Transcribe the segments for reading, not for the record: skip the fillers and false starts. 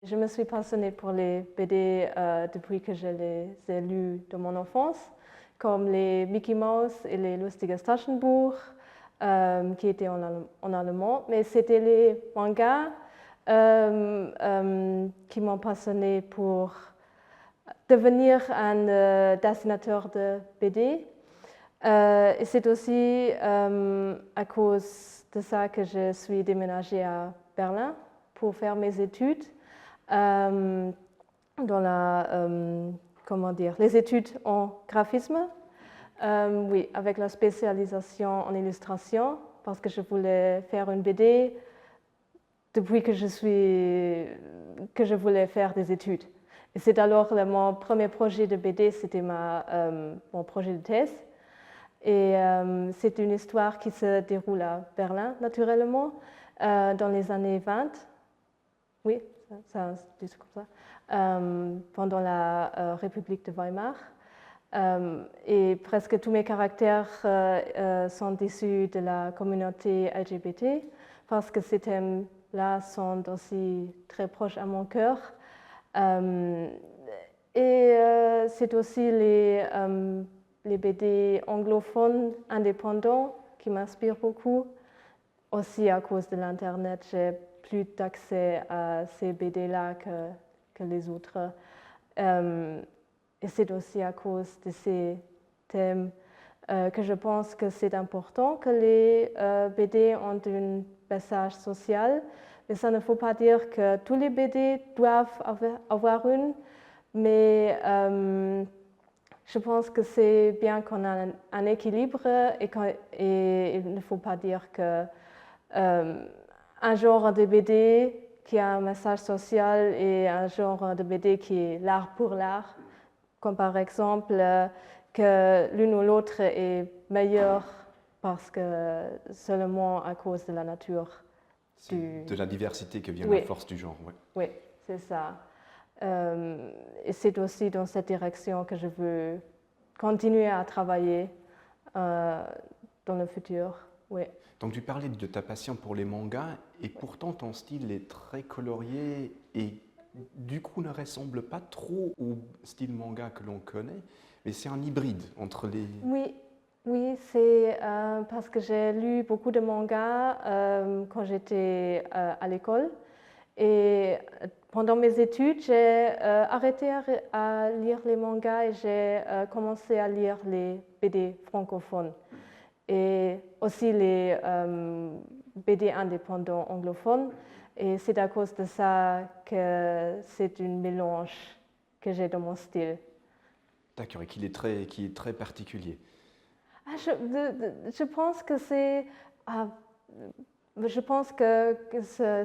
Je me suis passionnée pour les BD depuis que je les ai lus dans mon enfance, comme les Mickey Mouse et les Lustiges Taschenbuch, qui étaient en allemand. Mais c'était les mangas qui m'ont passionnée pour devenir un dessinateur de BD. Et c'est aussi à cause de ça que je suis déménagée à Berlin pour faire mes études dans les études en graphisme, oui, avec la spécialisation en illustration, parce que je voulais faire une BD depuis que je voulais faire des études. Et c'est alors mon premier projet de BD, c'était mon projet de thèse. Et c'est une histoire qui se déroule à Berlin, naturellement, dans les années 20. Oui, ça se dit comme ça. Pendant la République de Weimar. Et presque tous mes caractères sont issus de la communauté LGBT, parce que ces thèmes-là sont aussi très proches à mon cœur. Et c'est aussi les BD anglophones indépendants qui m'inspirent beaucoup. Aussi à cause de l'Internet, j'ai plus d'accès à ces BD-là que les autres. Et c'est aussi à cause de ces thèmes que je pense que c'est important que les BD ont un message social. Mais ça ne faut pas dire que tous les BD doivent avoir une, mais je pense que c'est bien qu'on a un équilibre et il ne faut pas dire que un genre de BD qui a un message social et un genre de BD qui est l'art pour l'art, comme par exemple que l'une ou l'autre est meilleure parce que seulement à cause de la nature. De la diversité que vient Oui. la force du genre. Ouais. Oui, c'est ça. Et c'est aussi dans cette direction que je veux continuer à travailler dans le futur. Oui. Donc tu parlais de ta passion pour les mangas et pourtant ton style est très colorié et du coup ne ressemble pas trop au style manga que l'on connaît, mais c'est un hybride entre les... Oui, c'est parce que j'ai lu beaucoup de mangas quand j'étais à l'école. Et pendant mes études, j'ai arrêté à lire les mangas et j'ai commencé à lire les BD francophones et aussi les BD indépendants anglophones. Et c'est à cause de ça que c'est un mélange que j'ai dans mon style. D'accord, et qui est très particulier. Je pense que c'est... je pense que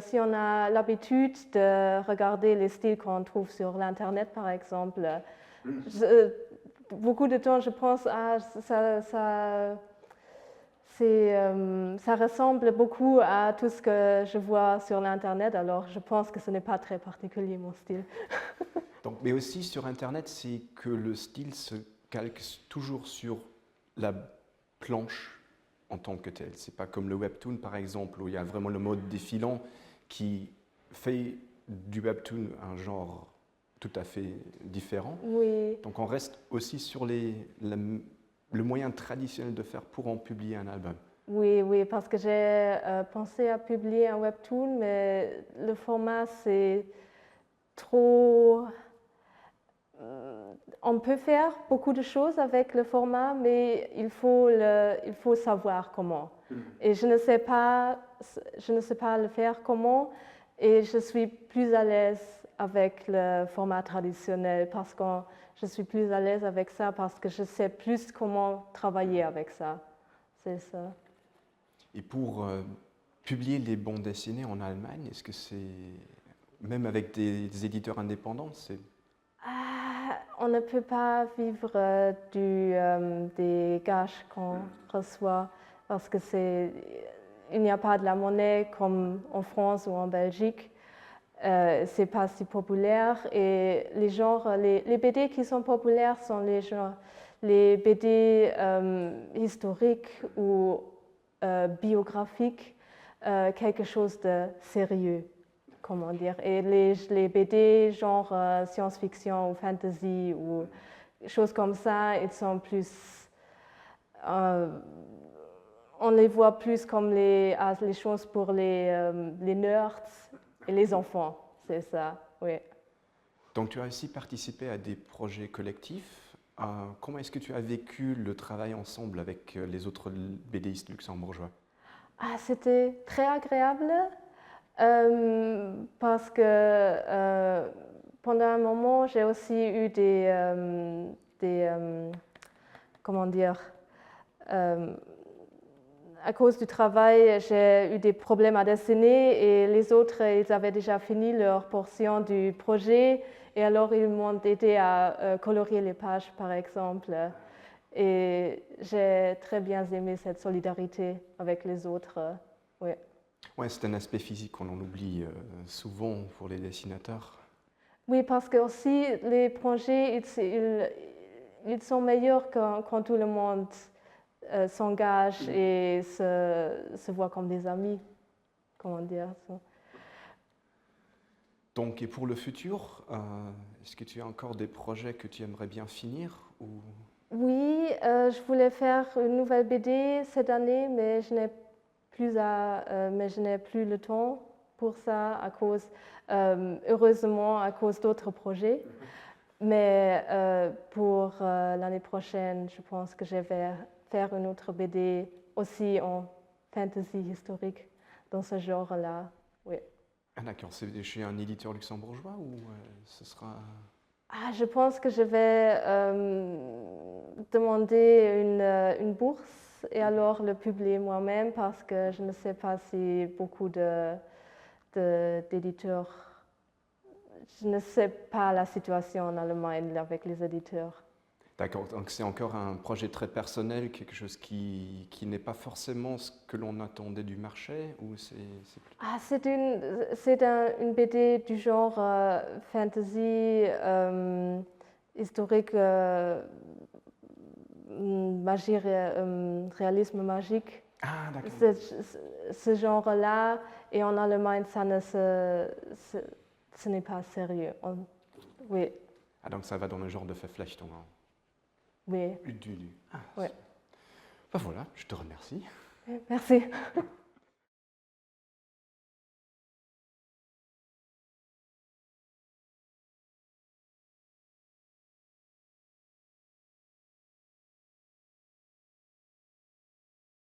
si on a l'habitude de regarder les styles qu'on trouve sur l'Internet, par exemple, beaucoup de temps, je pense, ça ressemble beaucoup à tout ce que je vois sur l'Internet, alors je pense que ce n'est pas très particulier, mon style. Donc, mais aussi sur Internet, c'est que le style se calque toujours sur la planche en tant que tel. C'est pas comme le webtoon par exemple où il y a vraiment le mode défilant qui fait du webtoon un genre tout à fait différent. Oui. Donc on reste aussi sur le moyen traditionnel de faire pour en publier un album. Oui, parce que j'ai pensé à publier un webtoon, mais le format c'est trop... On peut faire beaucoup de choses avec le format, mais il faut savoir comment. Et je ne sais pas le faire comment, et je suis plus à l'aise avec le format traditionnel parce que je suis plus à l'aise avec ça parce que je sais plus comment travailler avec ça. C'est ça. Et pour publier les bandes dessinées en Allemagne, est-ce que c'est, même avec des éditeurs indépendants, c'est... On ne peut pas vivre des gages qu'on reçoit parce que il n'y a pas de la monnaie comme en France ou en Belgique. C'est pas si populaire et les BD qui sont populaires sont les BD historiques ou biographiques, quelque chose de sérieux. comment dire. Et les BD, genre science-fiction ou fantasy ou choses comme ça, ils sont plus. On les voit plus comme les choses pour les nerds et les enfants, c'est ça, oui. Donc tu as aussi participé à des projets collectifs. Comment est-ce que tu as vécu le travail ensemble avec les autres BDistes luxembourgeois? C'était très agréable parce que pendant un moment, j'ai aussi eu comment dire, à cause du travail, j'ai eu des problèmes à dessiner et les autres, ils avaient déjà fini leur portion du projet et alors ils m'ont aidé à colorier les pages, par exemple. Et j'ai très bien aimé cette solidarité avec les autres. Oui. Ouais, c'est un aspect physique qu'on en oublie souvent pour les dessinateurs. Oui, parce que aussi les projets, ils sont meilleurs quand tout le monde s'engage et se voit comme des amis. Comment dire ça? Donc, et pour le futur, est-ce que tu as encore des projets que tu aimerais bien finir ou... Oui, je voulais faire une nouvelle BD cette année, mais je n'ai plus le temps pour ça à cause, heureusement, à cause d'autres projets. Mais pour l'année prochaine, je pense que je vais faire une autre BD aussi en fantasy historique dans ce genre-là. Oui. Ah d'accord, c'est chez un éditeur luxembourgeois ou ce sera... Je pense que je vais demander une bourse et alors le publier moi-même parce que je ne sais pas si beaucoup d'éditeurs, je ne sais pas la situation en Allemagne avec les éditeurs. D'accord, donc c'est encore un projet très personnel, quelque chose qui n'est pas forcément ce que l'on attendait du marché ou c'est C'est une BD du genre fantasy, historique, magie, réalisme magique. Ah d'accord. Ce genre-là, et en Allemagne, ce n'est pas sérieux. Oui, Ah donc ça va dans le genre de Verflechtung. oui, Ah, oui. ben voilà, je te remercie. Merci.